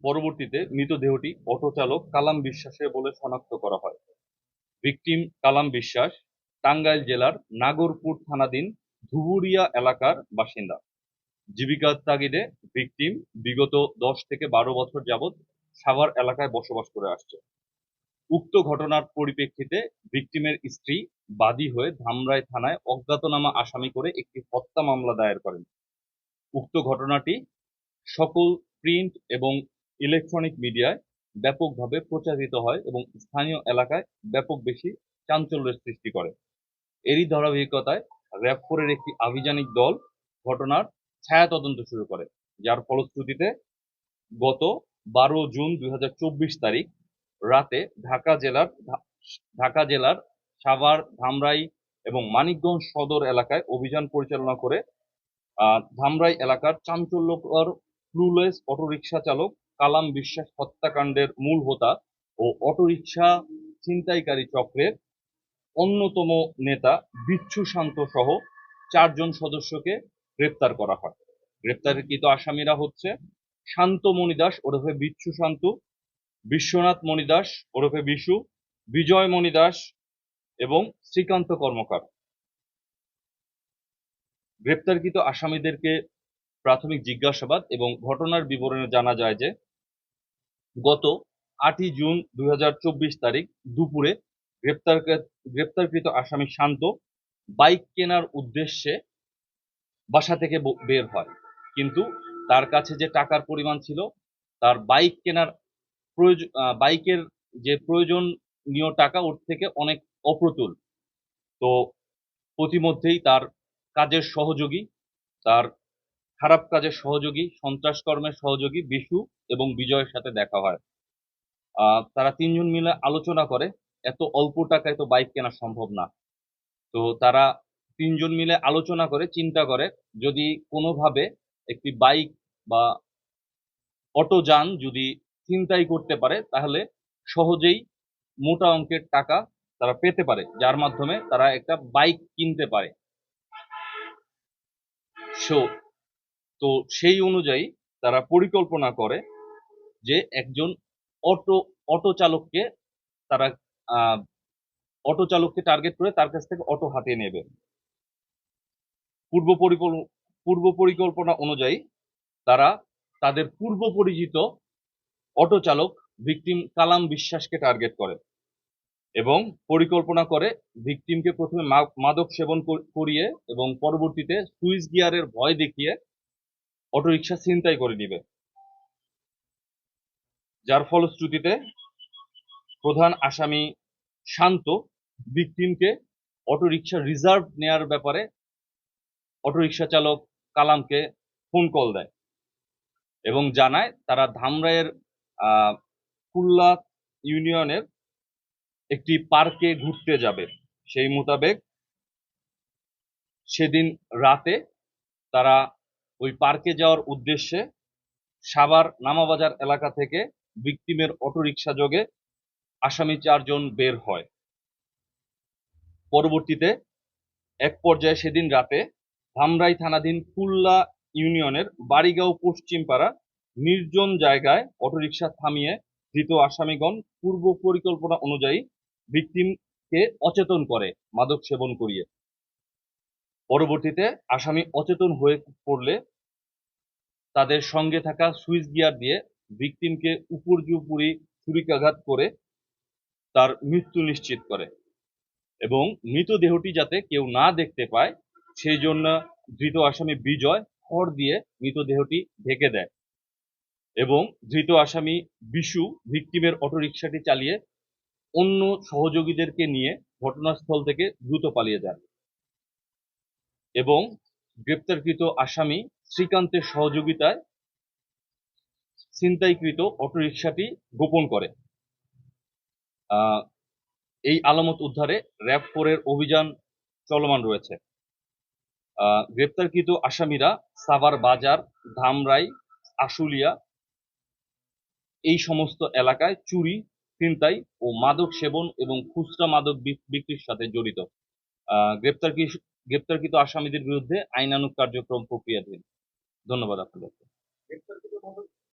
পরবর্তীতে মৃতদেহটি অটো চালক কালাম বিশ্বাসের বলে শনাক্ত করা হয়। ভিকটিম কালাম বিশ্বাস টাঙ্গাইল জেলার নাগরপুর থানাধীন ধুবুরিয়া এলাকার বাসিন্দা। জীবিকার তাগিদে ভিকটিম বিগত 10 থেকে 12 বছর যাবৎ সাভার এলাকায় বসবাস করে আসছে। উক্ত ঘটনার পরিপ্রেক্ষিতে ভিকটিমের স্ত্রী বাদী হয়ে ধামরাই থানায় অজ্ঞাতনামা আসামি করে একটি হত্যা মামলা দায়ের করেন। উক্ত ঘটনাটি সকল প্রিন্ট এবং ইলেকট্রনিক মিডিয়ায় ব্যাপকভাবে প্রচারিত হয় এবং স্থানীয় এলাকায় ব্যাপক বেশি চাঞ্চল্যের সৃষ্টি করে। এরই ধারাবাহিকতায় র‍্যাব 4 এর একটি আভিযানিক দল ঘটনার ছায়া তদন্ত শুরু করে, যার ফলশ্রুতিতে গত 12 জুন 2024 তারিখ রাতে ঢাকা জেলার সাভার, ধামরাই এবং মানিকগঞ্জ সদর এলাকায় অভিযান পরিচালনা করে ধামরাই এলাকার চাঞ্চল্যকর ক্লুলেস অটোরিকশা চালক কালাম বিশ্বাস হত্যাকাণ্ডের মূল হোতা ও অটোরিকশা ছিনতাইকারী চক্রের অন্যতম নেতা বিচ্ছু শান্ত সহ 4 জন সদস্যকে গ্রেপ্তার করা হয়। গ্রেপ্তারকৃত আসামিরা হচ্ছে শান্ত মণিদাস ওরফে বিচ্ছু শান্ত, বিশ্বনাথ মণিদাস ওরফে বিশু, বিজয় মণিদাস এবং শ্রীকান্ত কর্মকার। গ্রেপ্তারকৃত আসামিদেরকে প্রাথমিক জিজ্ঞাসাবাদ এবং ঘটনার বিবরণে জানা যায় যে গত 8 জুন 2024 তারিখ দুপুরে গ্রেপ্তারকৃত আসামি শান্ত বাইক কেনার উদ্দেশ্যে বাসা থেকে বের হয়, কিন্তু তার কাছে যে টাকার পরিমাণ ছিল তার বাইকের যে প্রয়োজনীয় টাকা ওর থেকে অনেক অপ্রতুল। তো প্রতিমধ্যেই তার কাজের সহযোগী, তার খারাপ কাজের সহযোগী, সন্ত্রাস কর্মের সহযোগী বিশু এবং বিজয়ের সাথে দেখা হয়। তারা 3 জন মিলে আলোচনা করে এত অল্প টাকায় তো বাইক কেনা সম্ভব না। তো তারা 3 জন মিলে আলোচনা করে চিন্তা করে যদি কোনোভাবে একটি বাইক বা অটোযান যদি ছিনতাই করতে পারে তাহলে সহজেই মোটা অঙ্কের টাকা তারা পেতে পারে, যার মাধ্যমে তারা একটা বাইক কিনতে পারে। তো সেই অনুযায়ী তারা পরিকল্পনা করে যে একজন অটো চালককে তারা অটো চালককে টার্গেট করে তার কাছ থেকে অটো হাতিয়ে নেবে। পূর্ব পরিকল্পনা অনুযায়ী তারা তাদের পূর্ব পরিচিত অটো চালক ভিকটিম কালাম বিশ্বাসকে টার্গেট করে এবং পরিকল্পনা করে ভিকটিমকে প্রথমে মাদক সেবন করিয়ে এবং পরবর্তীতে সুইচ গিয়ারের ভয় দেখিয়ে অটোরিকশা ছিনতাই করে নিবে, যার ফলশ্রুতিতে প্রধান আসামি শান্ত ভিকটিমকে অটোরিকশা রিজার্ভ নেয়ার ব্যাপারে অটোরিকশা চালক কালামকে ফোন কল দেয় এবং জানায় তারা ধামরাইয়ের কুল্লা ইউনিয়নের একটি পার্কে ঘুরতে যাবে। সেই মোতাবেক সেদিন রাতে তারা ওই পার্কে যাওয়ার উদ্দেশ্যে সাভার নামাবাজার এলাকা থেকে ভিকটিমের অটোরিকশা যোগে আসামি 4 জন বের হয়। পরবর্তীতে এক পর্যায়ে সেদিন রাতে ধামরাই থানাধীন কুল্লা ইউনিয়নের বাড়িগাঁও পশ্চিম পাড়া নির্জন জায়গায় অটোরিকশা থামিয়ে ধৃত আসামিগণ পূর্ব পরিকল্পনা অনুযায়ী ভিকটিমকে অচেতন করে মাদক সেবন করিয়ে। পরবর্তীতে আসামি অচেতন হয়ে পড়লে তাদের সঙ্গে থাকা সুইচ গিয়ার দিয়ে ভিকটিমকে উপর্যুপরি ছুরিকাঘাত করে তার মৃত্যু নিশ্চিত করে এবং মৃতদেহটি যাতে কেউ না দেখতে পায় সেই জন্য ধৃত আসামি বিজয় খড় দিয়ে মৃতদেহটি ঢেকে দেয় এবং ধৃত আসামি বিশু ভিকটিমের অটোরিকশাটি চালিয়ে অন্য সহযোগীদেরকে নিয়ে ঘটনাস্থল থেকে দ্রুত পালিয়ে যায় এবং গ্রেপ্তারকৃত আসামি শ্রীকান্তের সহযোগিতায় ছিনতাইকৃত অটোরিকশাটি গোপন করে। এই আলামত উদ্ধারে র‍্যাব 4 এর অভিযান চলমান রয়েছে। গ্রেপ্তারকৃত আসামিরা সাভার বাজার, ধামরাই, আশুলিয়া এই সমস্ত এলাকায় চুরি, ছিনতাই ও মাদক সেবন এবং খুচরা মাদক বিক্রির সাথে জড়িত। গ্রেপ্তারকৃত আসামিদের বিরুদ্ধে আইনানুগ কার্যক্রম প্রক্রিয়াধীন। ধন্যবাদ আপনাদেরকে।